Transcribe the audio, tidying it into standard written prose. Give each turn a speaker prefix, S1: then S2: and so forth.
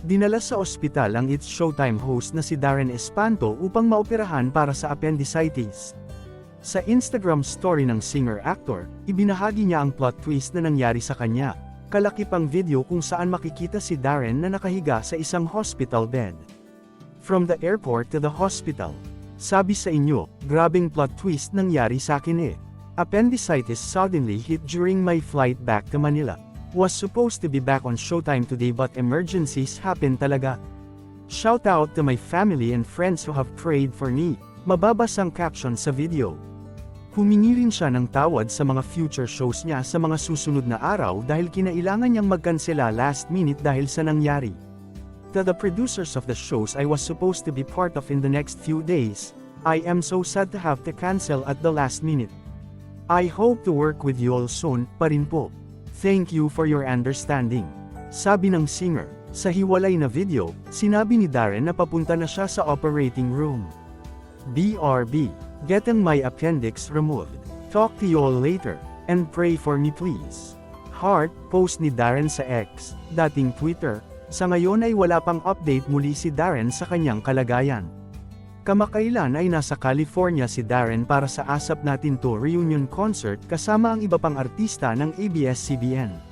S1: Dinala sa ospital ang It's Showtime host na si Darren Espanto upang maoperahan para sa appendicitis. Sa Instagram story ng singer-actor, ibinahagi niya ang plot twist na nangyari sa kanya. Kalakip ang video kung saan makikita si Darren na nakahiga sa isang hospital bed. From the airport to the hospital. Sabi sa inyo, grabing plot twist nangyari sa akin eh. Appendicitis suddenly hit during my flight back to Manila. Was supposed to be back on Showtime today but emergencies happen talaga. Shout out to my family and friends who have prayed for me. Mababasang caption sa video. Humingi rin siya ng tawad sa mga future shows niya sa mga susunod na araw dahil kinailangan niyang magkansela last minute dahil sa nangyari. To the producers of the shows I was supposed to be part of in the next few days, I am so sad to have to cancel at the last minute. I hope to work with you all soon, pa rin po. Thank you for your understanding. Sabi ng singer. Sa hiwalay na video, sinabi ni Darren na papunta na siya sa operating room. BRB. Getting my appendix removed. Talk to you all later, and pray for me please. Heart, post ni Darren sa X, dating Twitter. Sa ngayon ay wala pang update muli si Darren sa kanyang kalagayan. Kamakailan ay nasa California si Darren para sa ASAP Natin To reunion concert kasama ang iba pang artista ng ABS-CBN.